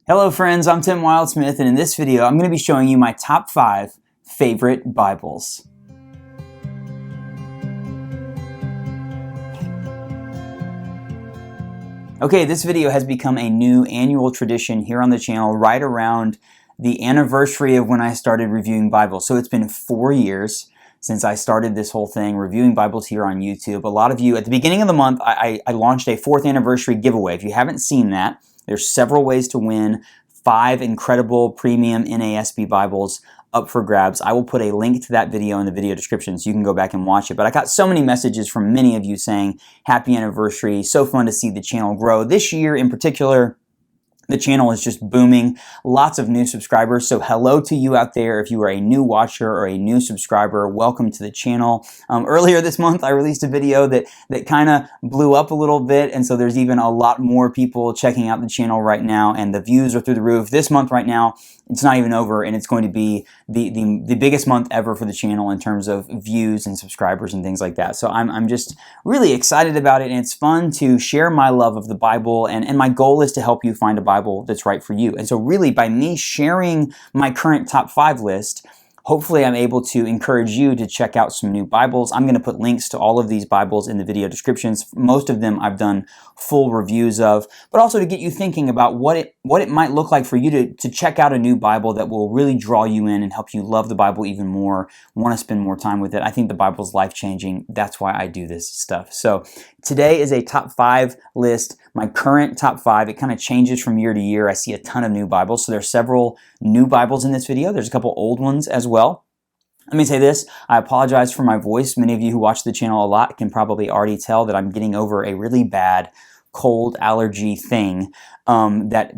Hello friends, I'm Tim Wildsmith, and in this video I'm going to be showing you my top 5 favorite Bibles. Okay, this video has become a new annual tradition here on the channel right around the anniversary of when I started reviewing Bibles. So it's been 4 years since I started this whole thing, reviewing Bibles here on YouTube. A lot of you, at the beginning of the month, I launched a 4th anniversary giveaway. If you haven't seen that, there's several ways to win 5 incredible premium NASB Bibles up for grabs. I will put a link to that video in the video description so you can go back and watch it. But I got so many messages from many of you saying, happy anniversary, so fun to see the channel grow. This year in particular, the channel is just booming. Lots of new subscribers. So hello to you out there. If you are a new watcher or a new subscriber, welcome to the channel. Earlier this month, I released a video that kind of blew up a little bit. And so there's even a lot more people checking out the channel right now. And the views are through the roof. This month right now, it's not even over. And it's going to be the biggest month ever for the channel in terms of views and subscribers and things like that. So I'm just really excited about it. And it's fun to share my love of the Bible. And my goal is to help you find a Bible that's right for you. And so really by me sharing my current top 5 list, hopefully I'm able to encourage you to check out some new Bibles. I'm going to put links to all of these Bibles in the video descriptions. Most of them I've done full reviews of, but also to get you thinking about what it might look like for you to check out a new Bible that will really draw you in and help you love the Bible even more, want to spend more time with it. I think the Bible's life-changing. That's why I do this stuff. So today is a top 5 list. My current top 5, it kind of changes from year to year. I see a ton of new Bibles. So there's several new Bibles in this video. There's a couple old ones as well. Let me say this, I apologize for my voice. Many of you who watch the channel a lot can probably already tell that I'm getting over a really bad cold allergy thing that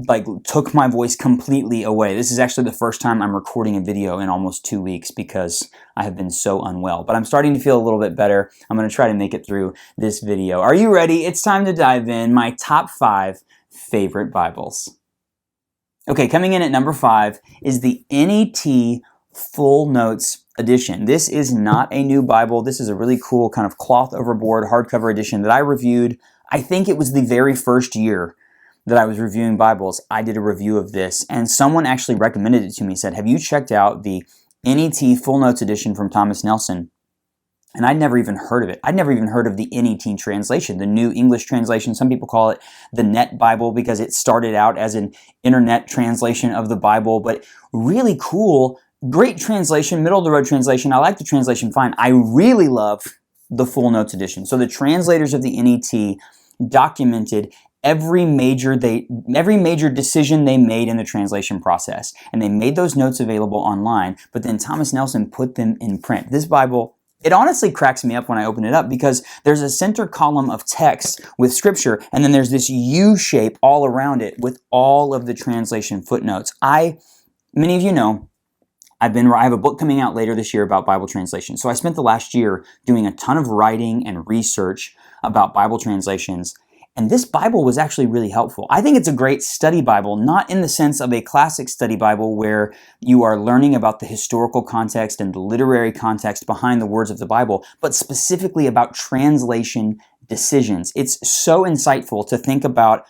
took my voice completely away. This is actually the first time I'm recording a video in almost 2 weeks because I have been so unwell. But I'm starting to feel a little bit better. I'm going to try to make it through this video. Are you ready? It's time to dive in. My top 5 favorite Bibles. Okay, coming in at number 5 is the NET Full Notes edition. This is not a new Bible. This is a really cool kind of cloth overboard hardcover edition that I reviewed. I think it was the very first year that I was reviewing Bibles. I did a review of this and someone actually recommended it to me, said, have you checked out the NET Full Notes edition from Thomas Nelson? And I'd never even heard of it. I'd never even heard of the NET translation, the New English translation. Some people call it the Net Bible because it started out as an internet translation of the Bible, but really cool, great translation, middle of the road translation. I like the translation fine. I really love the Full Notes edition. So the translators of the NET documented every major decision they made in the translation process. And they made those notes available online, but then Thomas Nelson put them in print. This Bible, it honestly cracks me up when I open it up because there's a center column of text with scripture, and then there's this U shape all around it with all of the translation footnotes. Many of you know, I have a book coming out later this year about Bible translation. So I spent the last year doing a ton of writing and research about Bible translations. And this Bible was actually really helpful. I think it's a great study Bible, not in the sense of a classic study Bible where you are learning about the historical context and the literary context behind the words of the Bible, but specifically about translation decisions. It's so insightful to think about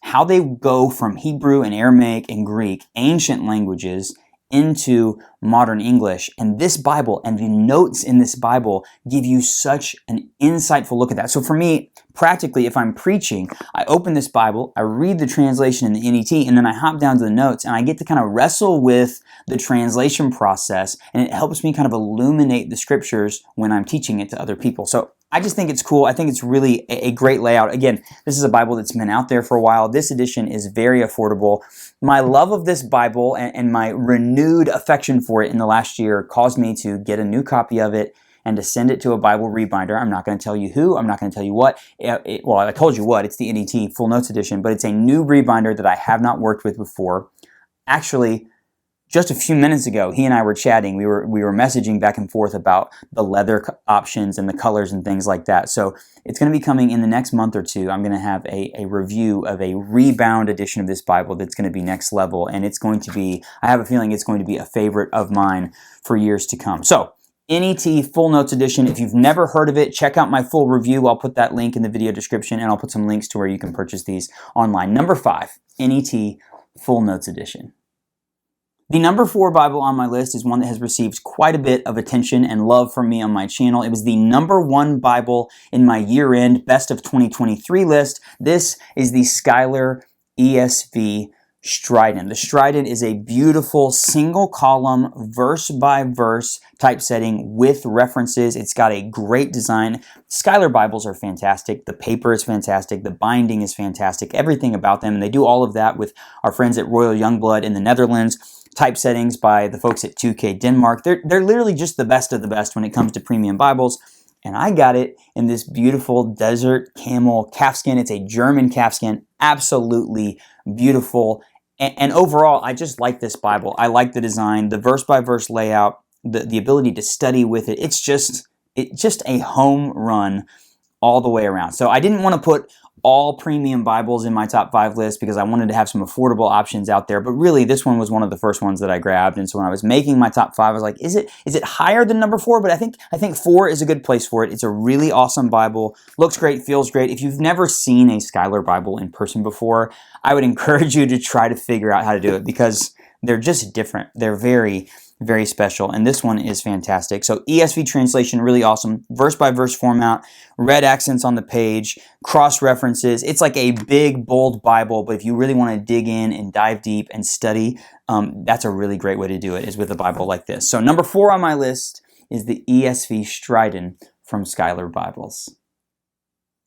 how they go from Hebrew and Aramaic and Greek, ancient languages, into modern English. And this Bible and the notes in this Bible give you such an insightful look at that. So for me, practically, if I'm preaching, I open this Bible, I read the translation in the NET, and then I hop down to the notes, and I get to kind of wrestle with the translation process, and it helps me kind of illuminate the scriptures when I'm teaching it to other people. So I just think it's cool. I think it's really a great layout. Again, this is a Bible that's been out there for a while. This edition is very affordable. My love of this Bible and my renewed affection for it in the last year caused me to get a new copy of it and to send it to a Bible rebinder. I'm not going to tell you who. I'm not going to tell you what. Well, I told you what. It's the NET Full Notes edition, but it's a new rebinder that I have not worked with before. Actually, just a few minutes ago, he and I were chatting. We were messaging back and forth about the leather options and the colors and things like that. So it's going to be coming in the next month or two. I'm going to have a review of a rebound edition of this Bible that's going to be next level. And it's going to be, I have a feeling it's going to be a favorite of mine for years to come. So NET Full Notes Edition. If you've never heard of it, check out my full review. I'll put that link in the video description, and I'll put some links to where you can purchase these online. Number 5, NET Full Notes Edition. The number 4 Bible on my list is one that has received quite a bit of attention and love from me on my channel. It was the number 1 Bible in my year-end Best of 2023 list. This is the Schuyler ESV Strident. The Strident is a beautiful single column, verse by verse typesetting with references. It's got a great design. Schuyler Bibles are fantastic. The paper is fantastic. The binding is fantastic. Everything about them. And they do all of that with our friends at Royal Youngblood in the Netherlands. Typesettings by the folks at 2K Denmark. They're literally just the best of the best when it comes to premium Bibles. And I got it in this beautiful desert camel calfskin. It's a German calfskin. Absolutely beautiful. And overall, I just like this Bible. I like the design, the verse-by-verse layout, the ability to study with it. It's just a home run all the way around. So I didn't want to put all premium Bibles in my top 5 list because I wanted to have some affordable options out there. But really, this one was one of the first ones that I grabbed. And so when I was making my top 5, I was like, is it higher than number 4? But I think 4 is a good place for it. It's a really awesome Bible. Looks great, feels great. If you've never seen a Schuyler Bible in person before, I would encourage you to try to figure out how to do it because they're just different. They're very, very special. And this one is fantastic. So ESV translation, really awesome. Verse by verse format, red accents on the page, cross references. It's like a big, bold Bible, but if you really want to dig in and dive deep and study, that's a really great way to do it, is with a Bible like this. So number 4 on my list is the ESV Strident from Schuyler Bibles.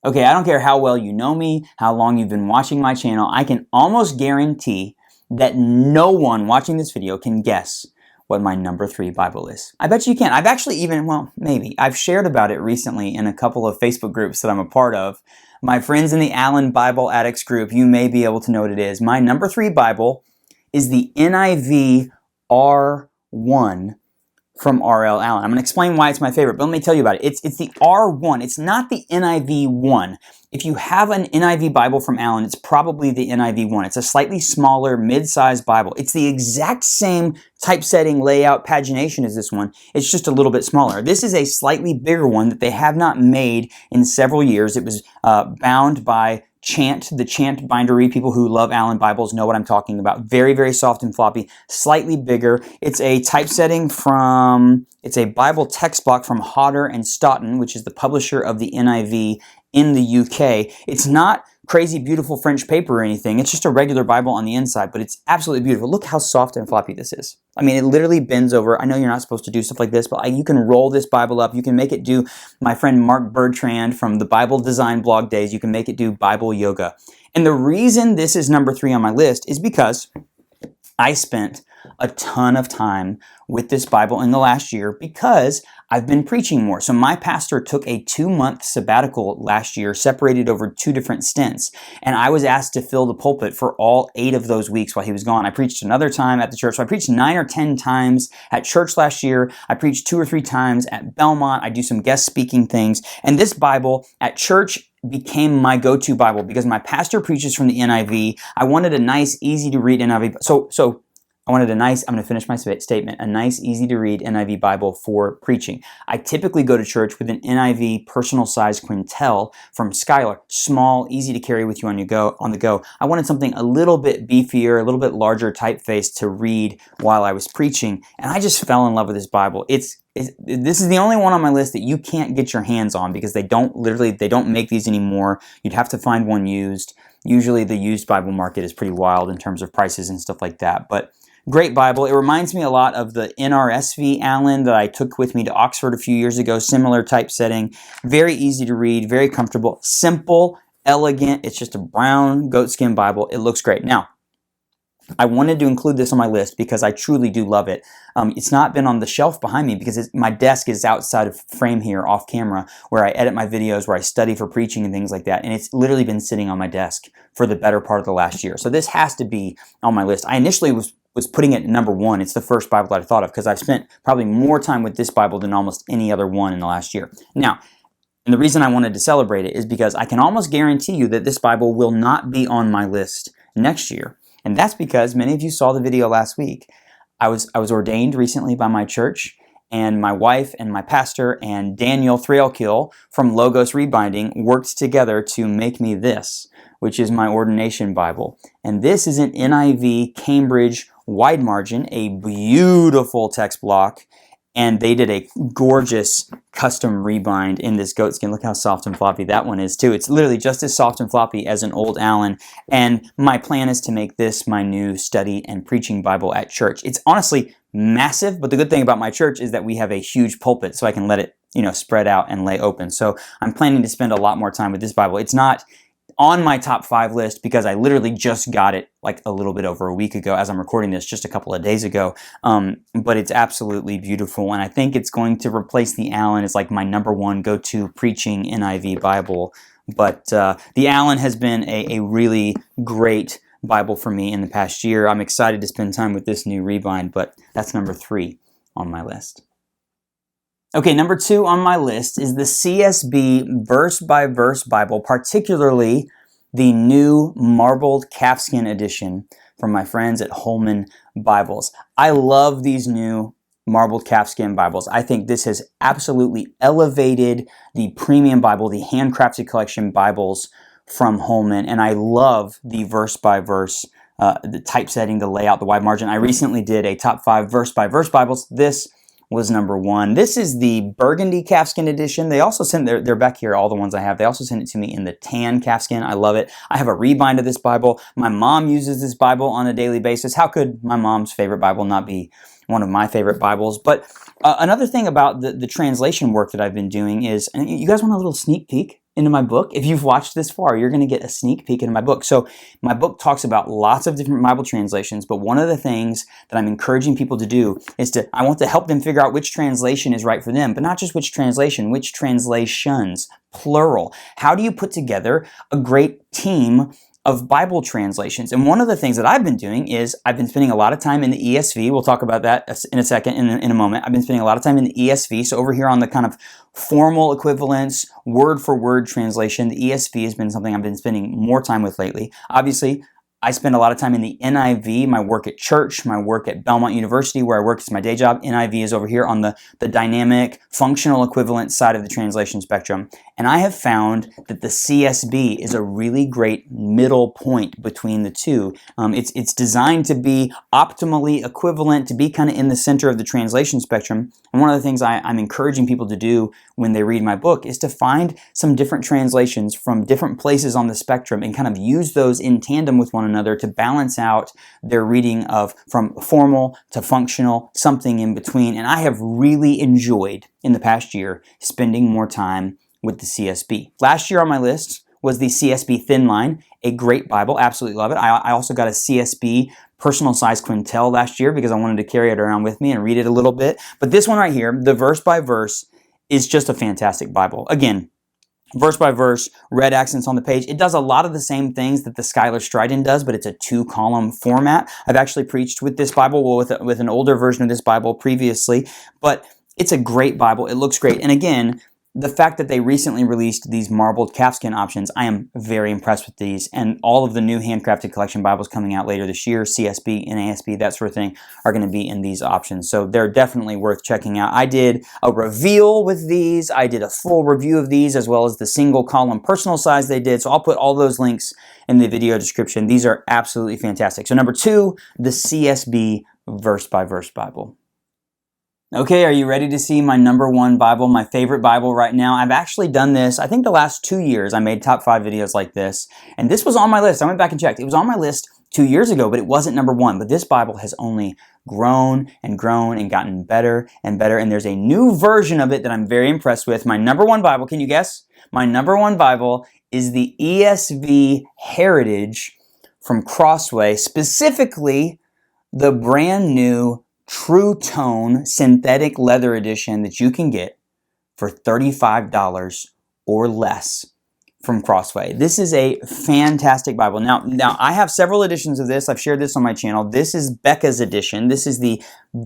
Okay, I don't care how well you know me, how long you've been watching my channel, I can almost guarantee that no one watching this video can guess what my number 3 Bible is. I bet you can. I've actually even, well, maybe, I've shared about it recently in a couple of Facebook groups that I'm a part of. My friends in the Allen Bible Addicts group, you may be able to know what it is. My number 3 Bible is the NIV R1 from R.L. Allen. I'm going to explain why it's my favorite, but let me tell you about it. It's the R1. It's not the NIV 1. If you have an NIV Bible from Allen, it's probably the NIV 1. It's a slightly smaller, mid-sized Bible. It's the exact same typesetting, layout, pagination as this one. It's just a little bit smaller. This is a slightly bigger one that they have not made in several years. It was bound by Chant, the Chant bindery. People who love Allen Bibles know what I'm talking about. Very, very soft and floppy, slightly bigger. It's a typesetting from, it's a Bible text block from Hodder and Stoughton, which is the publisher of the NIV in the UK. It's not crazy beautiful French paper or anything. It's just a regular Bible on the inside, but it's absolutely beautiful. Look how soft and floppy this is. I mean, it literally bends over. I know you're not supposed to do stuff like this, but you can roll this Bible up. You can make it do, my friend Mark Bertrand from the Bible Design blog days, you can make it do Bible yoga. And the reason this is number 3 on my list is because I spent a ton of time with this Bible in the last year because I've been preaching more. So my pastor took a 2-month sabbatical last year, separated over 2 different stints. And I was asked to fill the pulpit for all 8 of those weeks while he was gone. I preached another time at the church. So I preached 9 or 10 times at church last year. I preached 2 or 3 times at Belmont. I do some guest speaking things. And this Bible at church became my go-to Bible because my pastor preaches from the NIV. I wanted a nice, easy to read NIV. So I wanted a nice, I'm going to finish my statement, a nice, easy-to-read NIV Bible for preaching. I typically go to church with an NIV personal-size Quintel from Schuyler. Small, easy to carry with you on the go. I wanted something a little bit beefier, a little bit larger typeface to read while I was preaching, and I just fell in love with this Bible. This is the only one on my list that you can't get your hands on because they don't make these anymore. You'd have to find one used. Usually the used Bible market is pretty wild in terms of prices and stuff like that, but great Bible. It reminds me a lot of the NRSV Allen that I took with me to Oxford a few years ago. Similar typesetting. Very easy to read, very comfortable, simple, elegant. It's just a brown goatskin Bible. It looks great. Now, I wanted to include this on my list because I truly do love it. It's not been on the shelf behind me because my desk is outside of frame here off camera where I edit my videos, where I study for preaching and things like that. And it's literally been sitting on my desk for the better part of the last year. So this has to be on my list. I initially was putting it at number 1. It's the first Bible that I thought of because I've spent probably more time with this Bible than almost any other one in the last year. Now, and the reason I wanted to celebrate it is because I can almost guarantee you that this Bible will not be on my list next year. And that's because many of you saw the video last week. I was ordained recently by my church, and my wife and my pastor and Daniel Thrailkill from Logos Rebinding worked together to make me this, which is my ordination Bible. And this is an NIV Cambridge wide margin, a beautiful text block, and they did a gorgeous custom rebind in this goatskin. Look how soft and floppy that one is too. It's literally just as soft and floppy as an old Allen. And my plan is to make this my new study and preaching Bible at church. It's honestly massive, but the good thing about my church is that we have a huge pulpit, so I can let it, spread out and lay open. So I'm planning to spend a lot more time with this Bible. It's not on my top 5 list because I literally just got it like a little bit over a week ago as I'm recording this, just a couple of days ago. But it's absolutely beautiful, and I think it's going to replace the Allen as like my number one go-to preaching NIV Bible. But the Allen has been a really great Bible for me in the past year. I'm excited to spend time with this new rebind, but that's number 3 on my list. Okay, number 2 on my list is the CSB verse-by-verse Bible, particularly the new marbled calfskin edition from my friends at Holman Bibles. I love these new marbled calfskin Bibles. I think this has absolutely elevated the premium Bible, the handcrafted collection Bibles from Holman, and I love the verse-by-verse, the typesetting, the layout, the wide margin. I recently did a top 5 verse-by-verse Bibles. This was number 1. This is the burgundy calfskin edition. They also sent, they're back here, all the ones I have. They also sent it to me in the tan calfskin. I love it. I have a rebind of this Bible. My mom uses this Bible on a daily basis. How could my mom's favorite Bible not be one of my favorite Bibles? But another thing about the translation work that I've been doing is, and you guys want a little sneak peek into my book? If you've watched this far, you're going to get a sneak peek into my book. So my book talks about lots of different Bible translations, but one of the things that I'm encouraging people to do is I want to help them figure out which translation is right for them, but not just which translation, which translations, plural. How do you put together a great team of Bible translations? And one of the things that I've been doing is I've been spending a lot of time in the ESV. We'll talk about that in a second, in a moment. I've been spending a lot of time in the ESV. So over here on the kind of formal equivalence, word for word translation, the ESV has been something I've been spending more time with lately. Obviously, I spend a lot of time in the NIV, my work at church, my work at Belmont University, where I work as my day job. NIV is over here on the dynamic, functional equivalent side of the translation spectrum. And I have found that the CSB is a really great middle point between the two. It's designed to be optimally equivalent, to be kind of in the center of the translation spectrum. And one of the things I'm encouraging people to do when they read my book is to find some different translations from different places on the spectrum and kind of use those in tandem with one another to balance out their reading of from formal to functional, something in between. And I have really enjoyed in the past year spending more time with the CSB. Last year on my list was the CSB Thin Line, a great Bible, absolutely love it. I also got a CSB personal size quintel last year because I wanted to carry it around with me and read it a little bit. But this one right here, the verse by verse, is just a fantastic Bible. Again, verse by verse, red accents on the page. It does a lot of the same things that the Schuyler Stridon does, but it's a 2-column format. I've actually preached with this Bible, with an older version of this Bible previously, but it's a great Bible. It looks great. And again, the fact that they recently released these marbled calfskin options, I am very impressed with these. And all of the new handcrafted collection Bibles coming out later this year, CSB, NASB, that sort of thing, are going to be in these options. So they're definitely worth checking out. I did a reveal with these. I did a full review of these, as well as the single column personal size they did. So I'll put all those links in the video description. These are absolutely fantastic. So number 2, the CSB verse by verse Bible. Okay, are you ready to see my number 1 Bible, my favorite Bible right now? I've actually done this, I think the last 2 years I made top 5 videos like this, and this was on my list. I went back and checked. It was on my list 2 years ago, but it wasn't number 1. But this Bible has only grown and grown and gotten better and better, and there's a new version of it that I'm very impressed with. My number 1 Bible, can you guess? My number 1 Bible is the ESV Heritage from Crossway, specifically the brand new True Tone synthetic leather edition that you can get for $35 or less from Crossway. This is a fantastic Bible. Now I have several editions of this. I've shared this on my channel. This is Becca's edition. This is the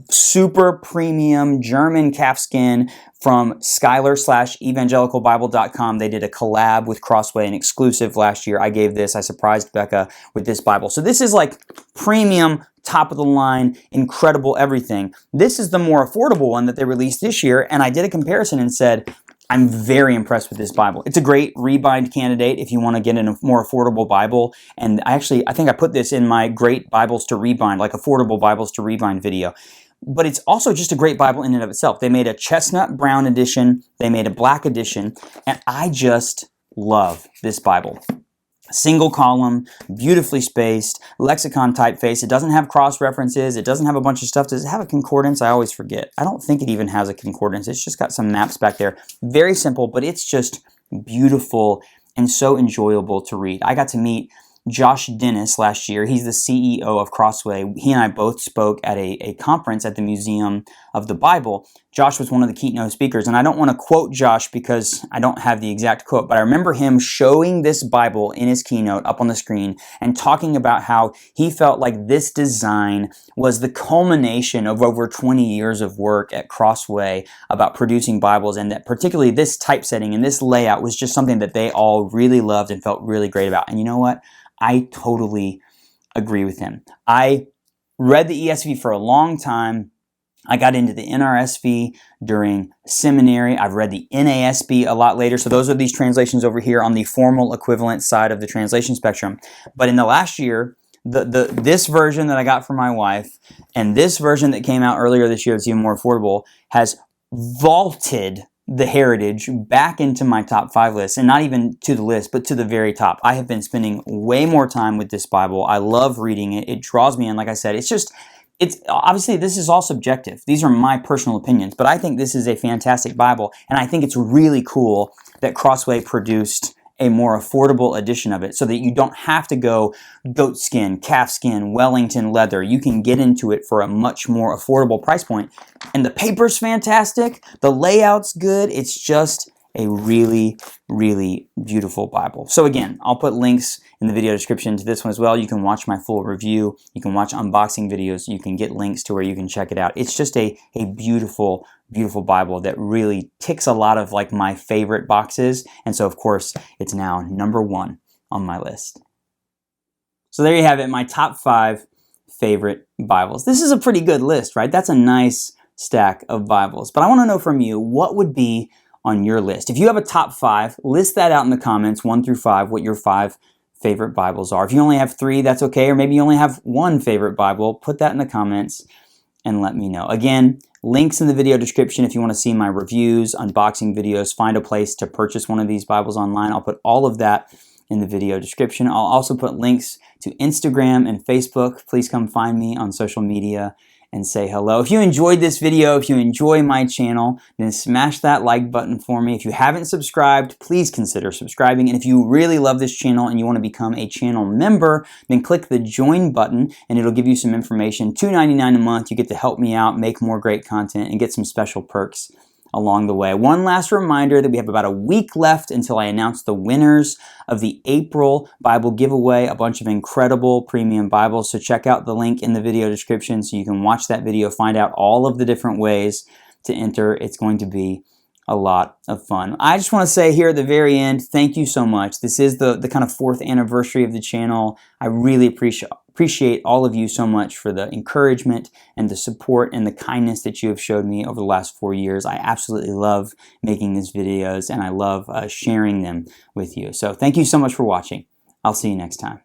super premium German calfskin from Schuyler/evangelicalbible.com. They did a collab with Crossway, an exclusive last year. I gave this. I surprised Becca with this Bible. So this is like premium, top of the line, incredible everything. This is the more affordable one that they released this year, and I did a comparison and said, I'm very impressed with this Bible. It's a great rebind candidate if you want to get a more affordable Bible. And I think I put this in my great Bibles to rebind, like affordable Bibles to rebind video. But it's also just a great Bible in and of itself. They made a chestnut brown edition. They made a black edition. And I just love this Bible. Single column, beautifully spaced, lexicon typeface. It doesn't have cross references. It doesn't have a bunch of stuff. Does it have a concordance? I always forget. I don't think it even has a concordance. It's just got some maps back there. Very simple, but it's just beautiful and so enjoyable to read. I got to meet Josh Dennis last year. He's the CEO of Crossway. He and I both spoke at a conference at the Museum of the Bible. Josh was one of the keynote speakers, and I don't want to quote Josh because I don't have the exact quote, but I remember him showing this Bible in his keynote up on the screen and talking about how he felt like this design was the culmination of over 20 years of work at Crossway about producing Bibles, and that particularly this typesetting and this layout was just something that they all really loved and felt really great about. And you know what? I totally agree with him. I read the ESV for a long time. I got into the NRSV during seminary. I've read the NASB a lot later. So those are these translations over here on the formal equivalent side of the translation spectrum. But in the last year, this version that I got from my wife and this version that came out earlier this year that's even more affordable has vaulted the Heritage back into my top 5 list, and not even to the list, but to the very top. I have been spending way more time with this Bible. I love reading it. It draws me in. Like I said, it's obviously this is all subjective. These are my personal opinions, but I think this is a fantastic Bible, and I think it's really cool that Crossway produced a more affordable edition of it so that you don't have to go goat skin, calf skin, Wellington leather. You can get into it for a much more affordable price point. And the paper's fantastic. The layout's good. It's just a really, really beautiful Bible. So again, I'll put links in the video description to this one as well. You can watch my full review. You can watch unboxing videos. You can get links to where you can check it out. It's just a beautiful, beautiful Bible that really ticks a lot of like my favorite boxes. And so of course, it's now number 1 on my list. So there you have it, my top 5 favorite Bibles. This is a pretty good list, right? That's a nice stack of Bibles. But I want to know from you, what would be on your list? If you have a top 5, list that out in the comments, 1 through 5, what your 5 favorite Bibles are. If you only have 3, that's okay. Or maybe you only have 1 favorite Bible, put that in the comments and let me know. Again, links in the video description if you want to see my reviews, unboxing videos, find a place to purchase one of these Bibles online. I'll put all of that in the video description. I'll also put links to Instagram and Facebook. Please come find me on social media and say hello. If you enjoyed this video, if you enjoy my channel, then smash that like button for me. If you haven't subscribed, please consider subscribing. And if you really love this channel and you want to become a channel member, then click the join button and it'll give you some information. $2.99 a month. You get to help me out, make more great content, and get some special perks along the way. One last reminder that we have about a week left until I announce the winners of the April Bible giveaway, a bunch of incredible premium Bibles. So check out the link in the video description so you can watch that video, find out all of the different ways to enter. It's going to be a lot of fun. I just want to say here at the very end, thank you so much. This is the kind of 4th anniversary of the channel. I really appreciate all of you so much for the encouragement and the support and the kindness that you have showed me over the last 4 years. I absolutely love making these videos and I love sharing them with you. So thank you so much for watching. I'll see you next time.